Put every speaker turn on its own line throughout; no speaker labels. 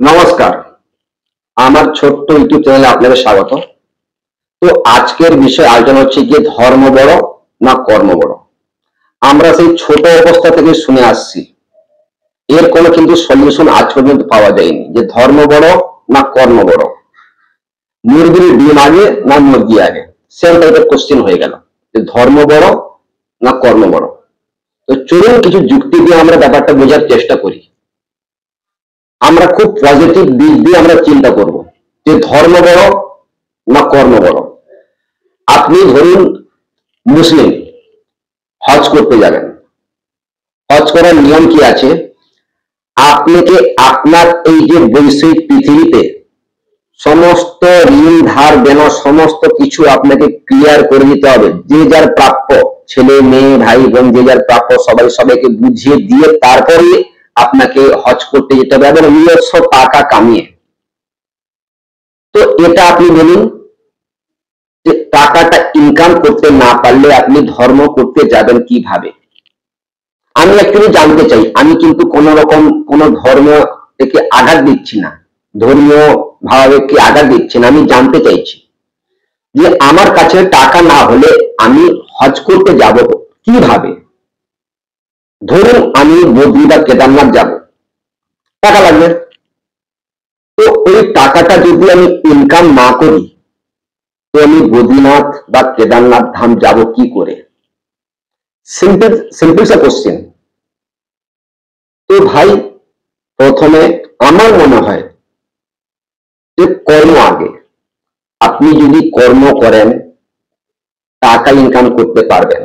নমস্কার। আমার ছোট্ট ইউটিউব চ্যানেলে আপনাদের স্বাগত। তো আজকের বিষয় আলোচনা হচ্ছে যে ধর্ম বড় না কর্ম বড়। আমরা সেই ছোট অবস্থা থেকে শুনে আসছি, এর কোনো কিন্তু সলিউশন আজ পর্যন্ত পাওয়া যায়নি যে ধর্ম বড় না কর্ম বড়, মুরগির ডিম আগে না মুরগি আগে, সেম টাইপের কোশ্চেন হয়ে গেল যে ধর্ম বড় না কর্ম বড়। তো চলুন কিছু যুক্তি দিয়ে আমরা ব্যাপারটা বোঝার চেষ্টা করি। আমরা খুব পজিটিভ দিক দিয়ে আমরা চিন্তা করব যে ধর্ম বড় না কর্ম বড়। আপনি ধরুন মুসলিম, হজ করতে যাবেন। হজ করার নিয়ম কি আছে? আপনাকে আপনার এই যে বৈশ্বিক পৃথিবীতে সমস্ত ঋণ ধার দেনা সমস্ত কিছু আপনাকে ক্লিয়ার করে দিতে হবে। যে যার প্রাপ্য, ছেলে মেয়ে ভাই বোন যে যার প্রাপ্য সবাইকে বুঝিয়ে দিয়ে তারপরে আপনাকে হজ করতে যেতে হবে এবং নিজস্ব টাকা কামিয়ে। তো এটা আপনি বলুন যে টাকাটা ইনকাম করতে না পারলে আপনি ধর্ম করতে যাবেন কিভাবে? আমি অ্যাকচুয়ালি জানতে চাই, আমি কিন্তু কোন রকম কোন ধর্ম থেকে আঘাত দিচ্ছি না, ধর্মীয় ভাবাবেগকে আঘাত দিচ্ছি না। আমি জানতে চাইছি যে আমার কাছে টাকা না হলে আমি হজ করতে যাব কিভাবে? ধরুন আমি বদ্রী বা কেদারনাথ যাব, টাকা লাগবে। তো ওই টাকাটা যদি আমি ইনকাম না করি তো আমি বদ্রীনাথ বা কেদারনাথ ধাম যাব কি করে? সিম্পল সিম্পল সা কোশ্চেন। তো ভাই, প্রথমে আমার মনে হয় যে কর্ম আগে। আপনি যদি কর্ম করেন টাকা ইনকাম করতে পারবেন,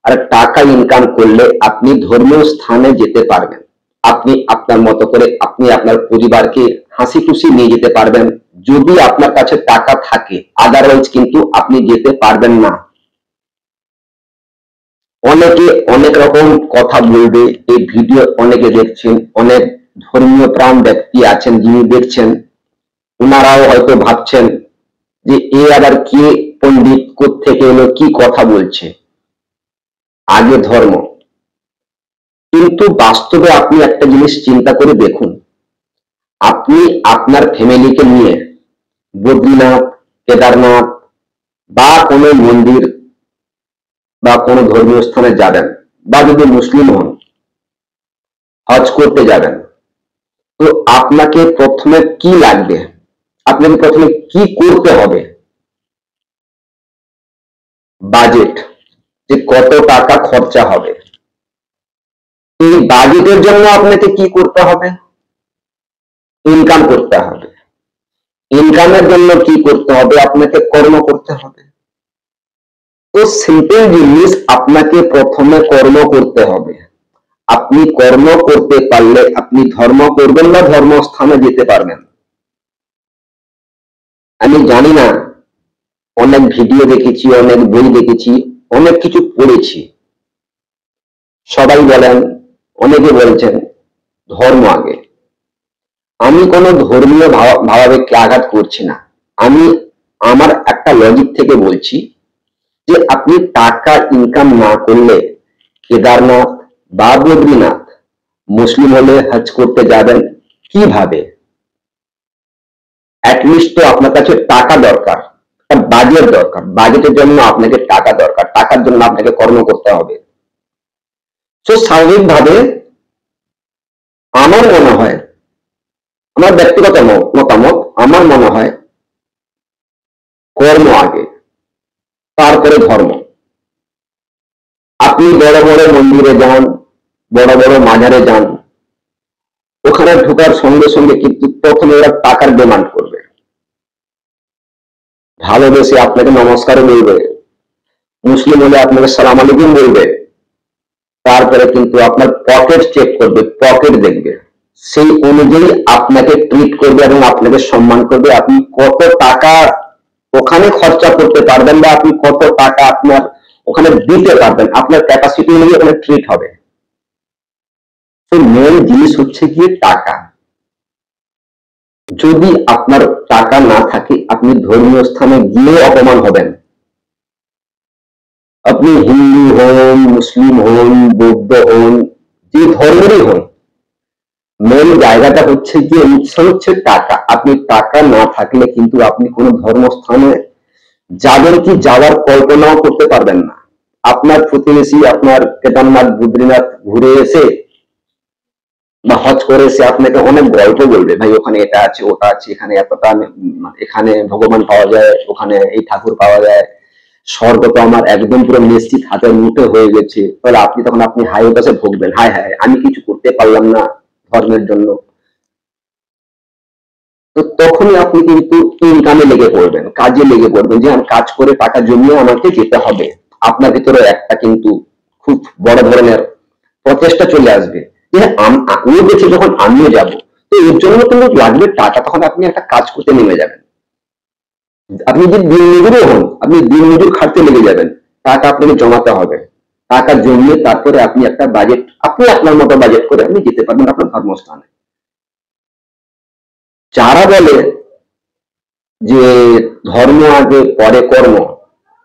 আর টাকা ইনকাম করলে আপনি ধর্মীয় স্থানে যেতে পারবেন। আপনি আপনার মতো করে আপনি আপনার পরিবারকে হাসি খুশি নিয়ে যেতে পারবেন যদি আপনার কাছে টাকা থাকে, আদারওয়াইজ কিন্তু আপনি যেতে পারবেন না। অনেকে অনেক রকম কথা বলবে, এই ভিডিও অনেকে দেখছেন, অনেক ধর্মীয় প্রাণ ব্যক্তি আছেন যিনি দেখছেন, ওনারাও হয়তো ভাবছেন যে এ আবার কে পণ্ডিত, কোত্থেকে এলো, কি কথা বলছে, আগে ধর্ম। কিন্তু বাস্তবে আপনি একটা জিনিস চিন্তা করে দেখুন, আপনি আপনার ফ্যামিলিকে নিয়ে বদ্রীনাথ, কেদারনাথ বা কোনো মন্দির বা কোনো ধর্মীয় স্থানে যাবেন, বা যদি মুসলিম হন হজ করতে যাবেন, তো আপনাকে প্রথমে কি লাগবে? আপনাকে প্রথমে কি করতে হবে? বাজেট, যে কত টাকা খরচা হবে। এই বাজেটের জন্য আপনাকে কি করতে হবে? ইনকাম করতে হবে। ইনকামের জন্য কি করতে হবে? আপনাকে কর্ম করতে হবে। তো সিম্পল জিনিস, আপনাকে প্রথমে কর্ম করতে হবে। আপনি কর্ম করতে পারলে আপনি ধর্ম করবেন না ধর্মস্থানে যেতে পারবেন। আমি জানি না, অনেক ভিডিও দেখেছি, অনেক বই দেখেছি, অনেক কিছু পড়েছি, সবাই বলেন, অনেকে বলছেন ধর্ম আগে। আমি কোনো ধর্মীয় ভাবাবেগকে আঘাত করছি না, আমি আমার একটা লজিক থেকে বলছি যে আপনি টাকা ইনকাম না করলে কেদারনাথ বা বদ্রীনাথ, মুসলিম হলে হজ করতে যাবেন কিভাবে? অ্যাটলিস্ট তো আপনার কাছে টাকা দরকার, বাজেট দরকার। বাজেটের জন্য আপনাকে টাকা দরকার, টাকার জন্য আপনাকে কর্ম করতে হবে। তো স্বাভাবিকভাবে আমার মনে হয়, আমার ব্যক্তিগত মতামত, আমার মনে হয় কর্ম আগে, তারপরে ধর্ম। আপনি বড় বড় মন্দিরে যান, বড় বড় মাজারে যান, ওখানে ঢোকার সঙ্গে সঙ্গে কিন্তু প্রথমে ওরা টাকার ডিমান্ড করবে, ভালোবেসে আপনাকে নমস্কার বলবে, মুসলিম হলে আপনাকে সালাম আলাইকুম বলবে, তারপরে কিন্তু আপনার পকেট চেক করবে, পকেট দেখবে, সেই অনুযায়ী আপনাকে ট্রিট করবে এবং আপনাকে সম্মান করবে। আপনি কত টাকা ওখানে খরচা করতে পারবেন বা আপনি কত টাকা আপনার ওখানে দিতে পারবেন, আপনার ক্যাপাসিটি অনুযায়ী ওখানে ট্রিট হবে। তো মেন জিনিস হচ্ছে গিয়ে টাকা। যদি আপনার টাকা না থাকে আপনি ধর্মীয় স্থানে গিয়ে অপমান হবেন। আপনি হিন্দু হন, মুসলিম হন, বৌদ্ধ হন, যে ধর্মেরই হন, মেন জায়গাটা হচ্ছে যে উৎস হচ্ছে টাকা। আপনি টাকা না থাকলে কিন্তু আপনি কোনো ধর্মস্থানে যাবেন কি যাওয়ার কল্পনাও করতে পারবেন না। আপনার প্রতিবেশী আপনার কেদারনাথ বদ্রীনাথ ঘুরে এসে বা হজ করে এসে আপনাকে অনেক গল্প বলবে, ভাই ওখানে এটা আছে ওটা আছে, এখানে এতটা এখানে ভগবান পাওয়া যায়, ওখানে এই ঠাকুর পাওয়া যায়, স্বর্গ তো আমার একদম পুরো নিশ্চিত হাতের মুঠে হয়ে গেছে। তাহলে আপনি তখন আপনি হাই হতাশে ভুগবেন, হায় হায় আমি কিছু করতে পারলাম না ধর্মের জন্য। তো তখনই আপনি কিন্তু ইনকামে লেগে পড়বেন, কাজে লেগে পড়বেন, যে আমি কাজ করে টাকা জমিয়ে আমাকে যেতে হবে। আপনার ভিতরে একটা কিন্তু খুব বড় ধরনের প্রচেষ্টা চলে আসবে যে ও গেছে যখন আমিও যাব। তো এর জন্য কিন্তু লাগবে টাকা। তখন আপনি একটা কাজ করতে নেমে যাবেন। আপনি যদি দিন মজুরও হন, আপনি দিন মজুর খাটতে লেগে যাবেন। টাকা আপনাকে জমাতে হবে। টাকা জমিয়ে তারপরে আপনি একটা বাজেট, আপনি আপনার মতো বাজেট করে আপনি যেতে পারবেন আপনার ধর্মস্থানে। যারা বলে যে ধর্ম আগে পরে কর্ম,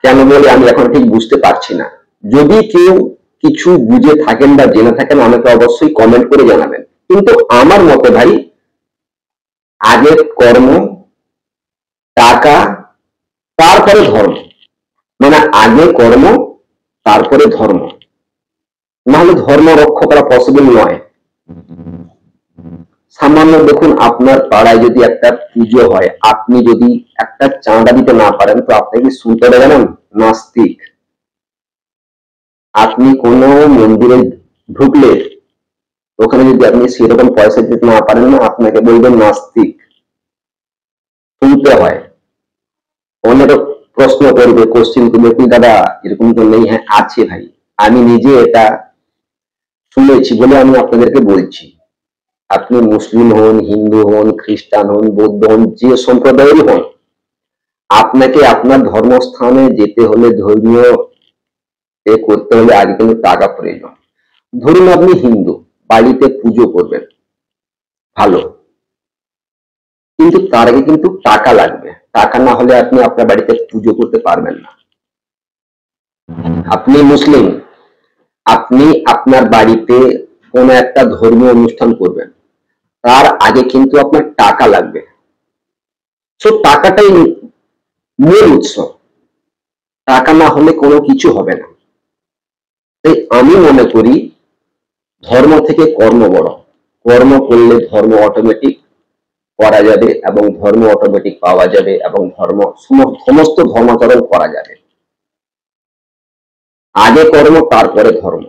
কেন বলে আমি এখন ঠিক বুঝতে পারছি না। যদি কেউ কিছু বুঝে থাকেন বা জেনে থাকেন আমাকে অবশ্যই কমেন্ট করে জানাবেন। কিন্তু আমার মতে ভাই, আগে কর্ম, টাকা, তারপরে ধর্ম। মানে আগে কর্ম, তারপরে ধর্ম। নাহলে ধর্ম রক্ষা করা পসিবল নয়। সামান্য দেখুন, আপনার পাড়ায় যদি একটা পুজো হয়, আপনি যদি একটা চাঁদা দিতে না পারেন তো আপনি কি শুনতে জানেন? নাস্তিক। আপনি কোনো মন্দিরে ঢুকলে ওখানে যদি আপনি সেরকম পয়সা দিতে না পারেন না, আপনাকে বলবেন নাস্তিক। শুনতে হয়। অনেকে প্রশ্ন করবে, কোশ্চিন করবে, কি দাদা এরকম তো নেই? হ্যাঁ আছে ভাই, আমি নিজে এটা শুনেছি বলে আমি আপনাদেরকে বলছি। আপনি মুসলিম হন, হিন্দু হন, খ্রিস্টান হন, বৌদ্ধ হন, যে সম্প্রদায়েরই হন, আপনাকে আপনার ধর্মস্থানে যেতে হলে, ধর্মীয় করতে হলে আগে কিন্তু টাকা প্রয়োজন। ধরুন আপনি হিন্দু, বাড়িতে পুজো করবেন, ভালো, কিন্তু তার আগে কিন্তু টাকা লাগবে। টাকা না হলে আপনি আপনার বাড়িতে পুজো করতে পারবেন না। আপনি মুসলিম, আপনি আপনার বাড়িতে কোনো একটা ধর্মীয় অনুষ্ঠান করবেন, তার আগে কিন্তু আপনার টাকা লাগবে। তো টাকাটাই মূল উৎস। টাকা না হলে কোনো কিছু হবে না। তাই আমি মনে করি ধর্ম থেকে কর্ম বড়। কর্ম করলে ধর্ম অটোমেটিক করা যাবে এবং ধর্ম অটোমেটিক পাওয়া যাবে এবং সমস্ত ধর্মাচরণ করা যাবে। আগে কর্ম, তারপরে ধর্ম।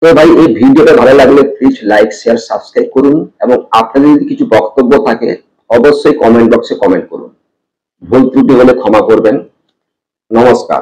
তো ভাই এই ভিডিওটা ভালো লাগলে প্লিজ লাইক, শেয়ার, সাবস্ক্রাইব করুন এবং আপনাদের যদি কিছু বক্তব্য থাকে অবশ্যই কমেন্ট বক্সে কমেন্ট করুন। ভুল ত্রুটি হলে ক্ষমা করবেন। নমস্কার।